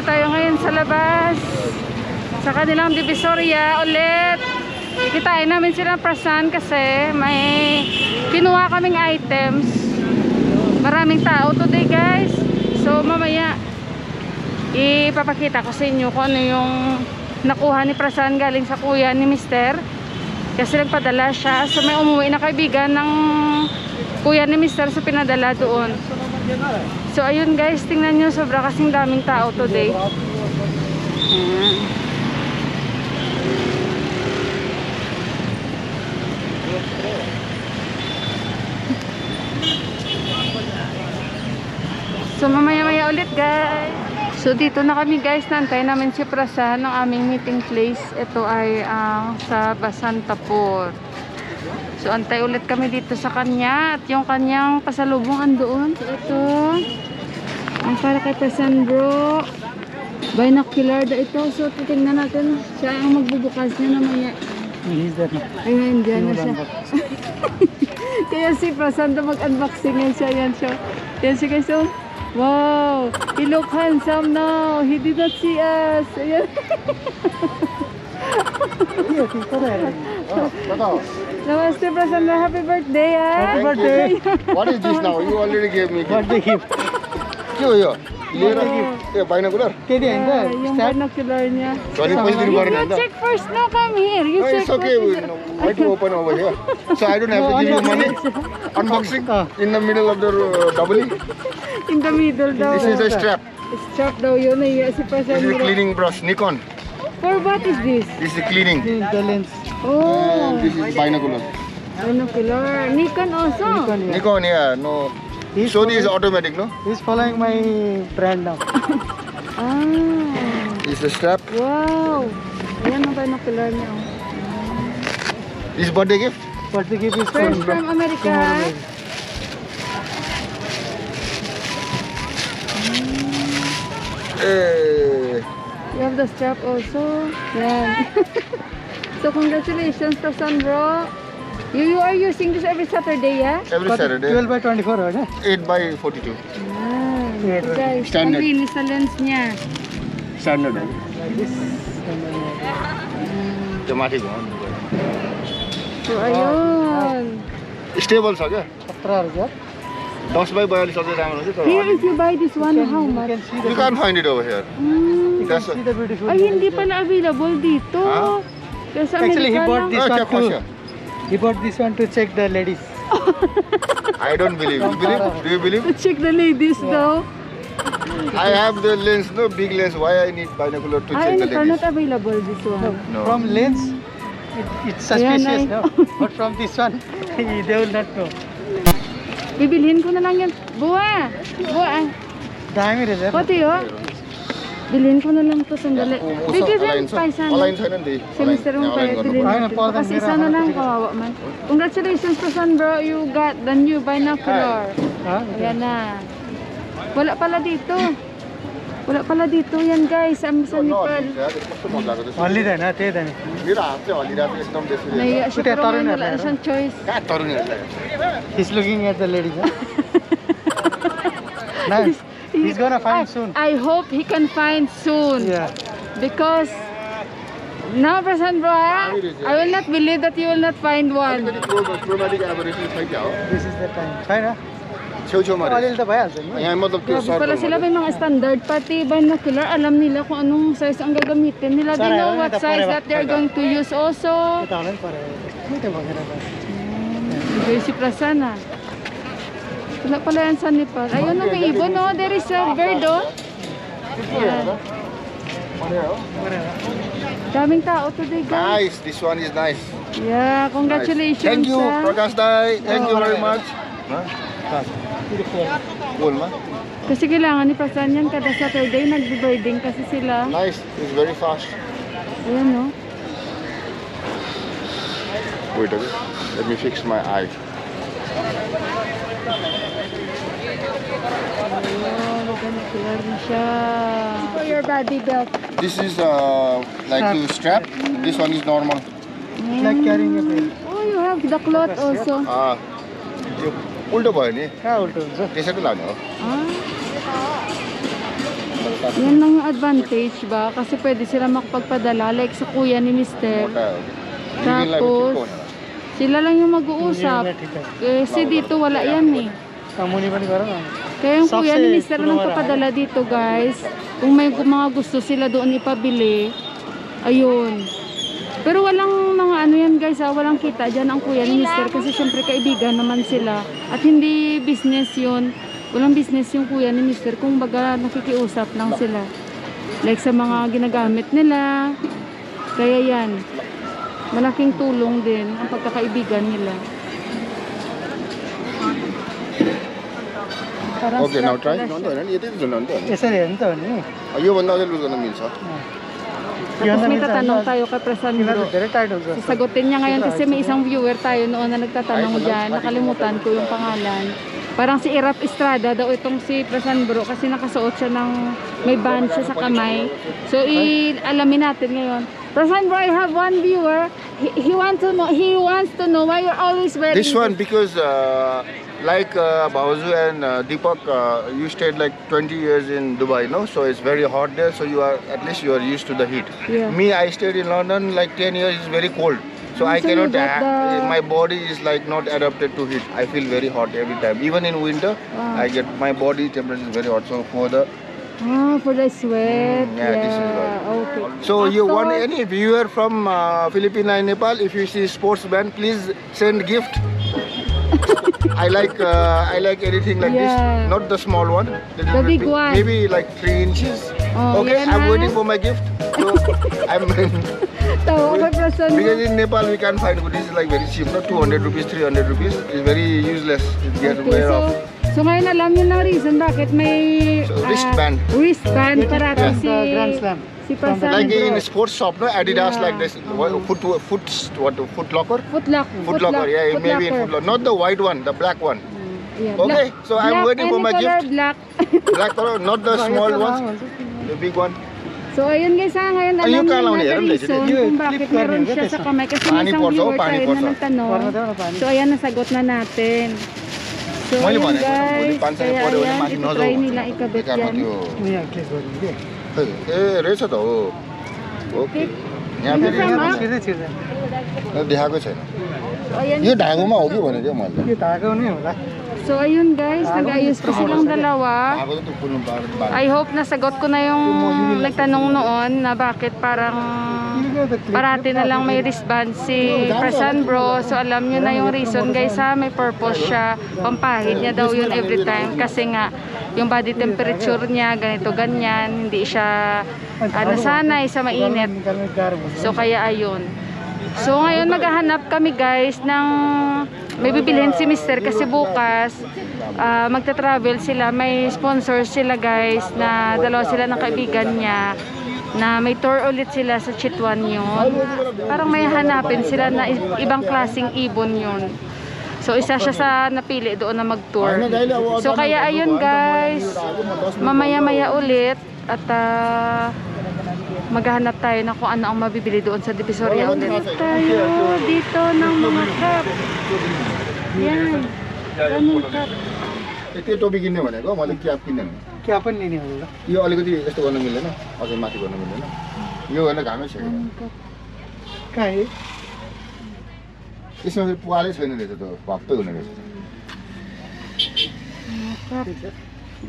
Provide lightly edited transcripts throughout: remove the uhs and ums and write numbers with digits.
Nandito tayo ngayon sa labas. Sa kanilang divisoria ulit. Kikitain namin silang prasan kasi may kinuha kaming items. Maraming tao today guys. So mamaya ipapakita ko sa inyo kung ano yung nakuha ni prasan galing sa kuya ni Mister. Kasi nagpadala siya. So may umuwi na kaibigan ng kuya ni Mister, so pinadala doon. So ayun guys, tingnan nyo, sobra kasing daming tao today. Ayan. So mamaya-maya ulit guys. So dito na kami guys, nantay namin si Prasan ng aming meeting place. Ito ay sa Basantapur. So antay ulit kami dito sa kanya. At yung kanyang pasalubong doon. Ito. Ang para kay Prasan bro. Binocular da ito. So titingnan natin. Siya ang magbubukas niya namaya. Ayun, dyan na siya. Kaya si Prasan to mag-unboxing yan siya. Yan siya. Yan siya guys. So, wow! He look handsome now. He did not see us. Ayan. Namaste, Prasan. Happy birthday, ah! Happy birthday! What is this now? You already gave me Birthday gift. Yo. Yeah, binocular. Yung binocular niya. Sorry, You check first. No, come here. You No, check it's okay. Why to open over here? So I don't have to give you money. Unboxing in the middle of the double. In the middle daw. This is the strap. Strap daw yun. Si Prasan. This is cleaning brush, Nikon. For what is this? This is cleaning. The lens. Oh, And this is binocular. binocular. Nikon also. Nikon, yeah, no. Sony is automatic, no? He's following my brand now. Ah. This is the strap. Wow. Ayan ang binocular niya. Oh. This birthday gift. Birthday gift is First from America. Hey. You have the strap also. Yan. So congratulations, Prasan bro. You are using this every Saturday, yeah? Every Saturday. 12 by 24, right? 8 by 42. Yan. Guys, Standard. ang linis sa lens niya. Standard. Like this. Automatic one. So ayun. Stable sa kya? 17,000. 10 by 42 sa राम्रो हुन्छ तर Here, if you buy this one, how You much? can see the, You can't find it over here. That's see the beautiful. Ay, hindi pala available dito. Ah? Kasi Actually, he Amerika bought lang. this check one here. He bought this one to check the ladies. I don't believe. You believe? Do you believe? To check the ladies daw. I have the lens, no big lens. Why I need binocular to check Ay, the not ladies? available this one. No. From lens, it's Ayan, suspicious, ay. no? But from this one, they will not know. Bibilhin ko na lang yan. Buwa! Buwa! Dami rin, sir. Pati oh. Bilhin ko na lang to sandali. Bigyan Alain pa isa. Alain छैन नि Si Mr. mo kaya bilhin Ay, natin. napaka- Kasi isa na lang kawawa man. Congratulations Prasan bro. You got the new binocular. Huh? Ayan na. Wala pala dito. Wala pala dito yan guys. Sa Nepal. Only then, huh? Then. मेरो हात चाहिँ हल्लिरहेको छ एकदम बेसी Naiya siya pero Taro ngayon na, wala na taro. siyang choice. कहाँ तरुनीहरूलाई He's looking at the ladies, huh? Nice. He's gonna find soon. I hope he can find soon. Yeah. Because now Prasan bro, I will not believe that you will not find one. Chromatic एभरेसन छैन क्या हो This is the time. Fine, huh? छेउछेउमा अलिअलि त भइहाल्छ नि. यहाँ मतलब त्यो Grabe pala sila may mga standard pati binocular. Alam nila kung anong size ang gagamitin nila. They know what size that they're going to use also. यता होला नि पऱ्यो. के त्यो भएर त. Ibig si Prasan ah. Wala pala yan sa Nepal. Ayun na may ibon no. There is a bird oh. Yan. Daming tao today guys. Nice, this one is nice. Yeah, congratulations. Thank you, ah. Prakash Dai. Thank you very much. Cool, ma? Kasi kailangan ni Prasan yan kada Saturday nagbe-birding kasi sila. Nice, it's very fast. Ayan no. Wait a bit, let me fix my eye. Oh, binocular na siya. For your body belt. This is like to strap. This one is normal. Like carrying a bag. Oh, you have the cloth also. यो उल्टो भयो नि कहाँ उल्टो हुन्छ? त्यसैको लाने हो Ah. Yan lang yung advantage ba? Kasi pwede sila makapagpadala like sa kuya ni Mister. Tapos, sila lang yung mag-uusap. Kasi dito wala yan eh. Kamu ni bani karo na. Kaya yung kuya ni Mister lang papadala dito guys. Kung may mga gusto sila doon ipabili, ayun. Pero walang mga ano yan guys ha, walang kita dyan ang kuya ni Mister kasi syempre kaibigan naman sila. At hindi business yun. Walang business yung kuya ni Mister kung baga nakikiusap lang sila. Like sa mga ginagamit nila. Kaya yan. Malaking tulong din ang pagkakaibigan nila. Parang Okay, now try. sarap pala siya. Yes, sir. Ito ni. यो भन्दा अझै लुज गर्न मिल्छ Tapos may tatanong tayo kay Presan Bro. Sasagutin niya ngayon kasi may isang viewer tayo noon na nagtatanong dyan. Nakalimutan ko yung pangalan. Parang si Irap Estrada daw itong si Presan Bro kasi nakasuot siya ng may band siya sa kamay. So alamin natin ngayon. Presan Bro, I have one viewer. He wants to know why you're always wearing This one because like Bauzu and Deepak, you stayed like 20 years in Dubai, no? So it's very hot there. So you are at least you are used to the heat. Yeah. Me, I stayed in London like 10 years. It's very cold. So I So you cannot. got the- My body is like not adapted to heat. I feel very hot every time. Even in winter, Wow. I get my body temperature is very hot. So for the for the sweat. yeah, this is right. Okay. so you want Afterwards- any viewer from Philippines and Nepal? If you see sports band, please send gift. I like anything like Yeah. this, not the small one. The big one. Maybe like 3 inches. Oh, Okay, yan I'm na. waiting for my gift. So I'm Tawa kay Presan Bro. because in Nepal we can't find good. This is like very cheap, not 200 rupees, 300 rupees. It's very useless. It gets Okay, wear off. so ngayon alam niyo na reason bakit may So, wristband. Wristband para Yeah. si Grand Slam. si Presan Like Bro. in sports shop, no Adidas Yeah. like this. Foot locker. Foot Locker, yeah, Foot maybe in Locker. Foot Locker. Not the white one, the black one. Yeah, Okay, black. so I'm Black, waiting for any my color gift. Black. Black color, not the small ones, the big one. So ayun guys ha, ngayon alam Ayun, niyo kalaw na niya, the alam niya, reason yun. kung bakit Flip meron card siya yun, sa kamay kasi may Pani isang porso, viewer pani tayo porso. na nagtanong. So ayan, nasagot na natin. So मैले ayun भनेको guys, भोलि 500 kaya पऱ्यो भने ayan, माथि itutry नजाऊ nila ikabit बेकारमा yan. त्यो Ni click गर्नु के. खै, ए रहेछ त हो ओके यहाँ Is it फेरि from यहाँ up? छिर्दै छिर्दै. देखाएको छैन So ayan, यो ढाकुमा हो कि भनेको मैले यो धागो नै होला. so ayun guys, nag-ayos pa silang dalawa. ढाको त त्यो फुल्नु पार I hope nasagot ko na yung nagtanong noon na bakit parang parati na lang may wristband si Presan Bro. So alam nyo na yung reason guys ha, may purpose siya. Pampahid niya daw yun every time kasi nga yung body temperature niya ganito ganyan, hindi siya nasanay sa mainit. So kaya ayun. So ngayon maghahanap kami guys ng may bibilhin si Mister kasi bukas magta-travel sila, may sponsor sila guys na dalawa sila ng kaibigan niya na may tour ulit sila sa Chitwan yun. Parang may hanapin sila na ibang klaseng ibon yun. So isa siya sa napili doon na mag-tour. So kaya ayun guys, mamaya-maya ulit at maghahanap tayo na kung ano ang mabibili doon sa Divisoria ulit. Tayo dito ng mga cup. Yan. Ganun cup. त्यो टोपी किन्ने भनेको मैले क्याप किन्ने क्या पनि लिने होला. यो अलिकति यस्तो गर्न मिल्दैन अझै माथि गर्न मिल्दैन यो होइन घामै छैन कहाँ है? यसमा चाहिँ पुवालै छैन रहेछ त्यो भक्तै हुने रहेछ Cup.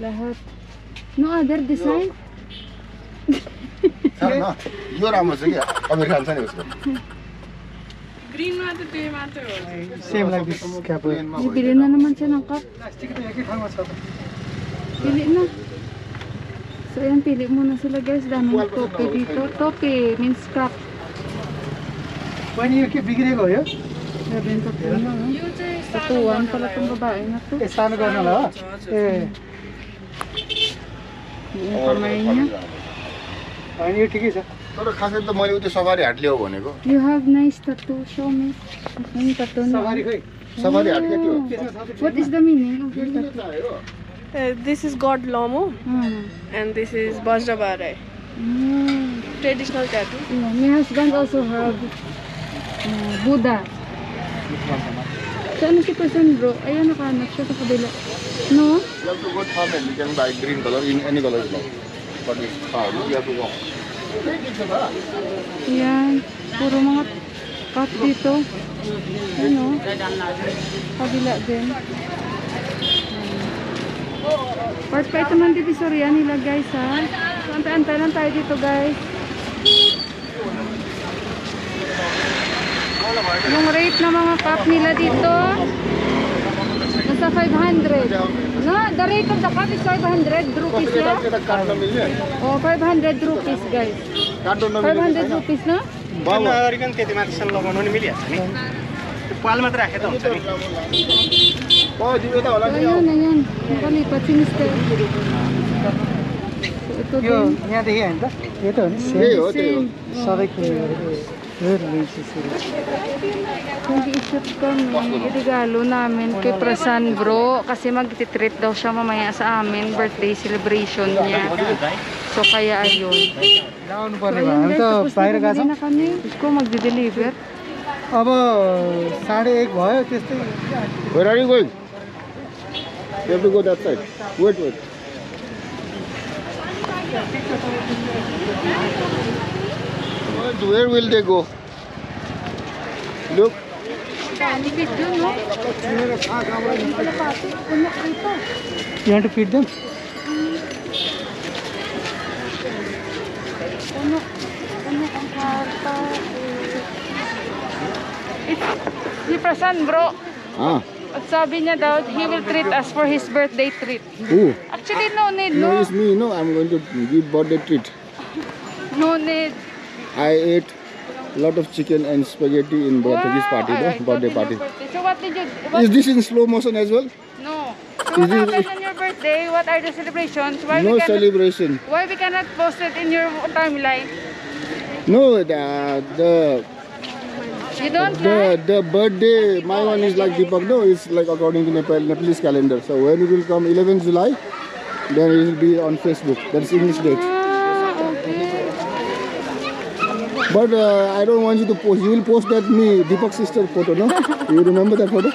Lahat. No other design? छैन न यो राम्रो छ कि अमेरिकन छ नि उसको Same like this cap. Bibili na naman siya ng cup. Plastic ito एकै ठाउँमा छ त. Pili na. So ayan, pili muna sila guys. Daming tope dito. Tope means cup. पनि यो के बिग्रेको हो यो? Nabenta po na. Tatuan pala itong babae na to. ए सानो गर्नलाई हो? ए Yung kamay niya. होइन यो ठिकै छ. तर खासै त मैले उयो सफारी हाट ल्याऊ भनेको You have nice tattoo. Show me. Yung tattoo na. Safari खोइ. सफारी हाट के त्यो What is the meaning of your tattoo? This is God Lomo and this is Bajrabare. Traditional tattoo. Yeah, my husband also have Buddha. So ano si Presan Bro? Ayun, nakahanap siya sa kabila. No? You have to go farm and you can buy green color in any color you like. for this. You have to walk. Yan. Puro mga cup dito. Ano? Kabila din. Part pa ito man divisoria nila guys ha. So, antay-antay lang tayo dito guys. Yung rate ng mga cup nila dito nasa 500. No, the rate of the cup is 500 rupees ya. Oh, 500 rupees guys. 500 rupees no? नागरिकन त्यति माथिसम्म लगाउनु नि मिलिहाल्छ नि त्यो पाल मात्र राखे त हुन्छ नि So, ayan, ayan. Nakalipat si Mr. So, ito यो din. यहाँदेखि होइन त यो त हो नि Same. सबैको Hindi i-shoot kami. Regalo namin kay Prasan bro. Kasi mag-treat daw siya mamaya sa amin. Birthday celebration niya. So kaya ayun. लाउनु So पर्ने भयो ayun हामी guys, त tapos बाहिर na गएको na kami. Gusto magde-deliver. अब 1:30 भयो त्यस्तै Where are you going? You have to go that side. Wait. Where will they go? Look. Lipid dun, no? You want to feed them? Ano ang karta? It's si Prasan bro. At sabi niya daw, he will treat us for his birthday treat. Who? Actually, no need, No, no? it's me. No, I'm going to give birthday treat. No need. I ate a lot of chicken and spaghetti in his party, I no? thought Birthday in your party. birthday. So what did you... Is this in slow motion as well? No. So what happened on your birthday? What are the celebrations? Why No we cannot, celebration. why we cannot post it in your timeline? No, You don't like? the birthday, my one is like Deepak, no, it's like according to Nepalese calendar. So when it will come 11th July, then it will be on Facebook. That's English date. Okay. But I don't want you to post. You will post that me, Deepak's sister photo, no? You remember that photo?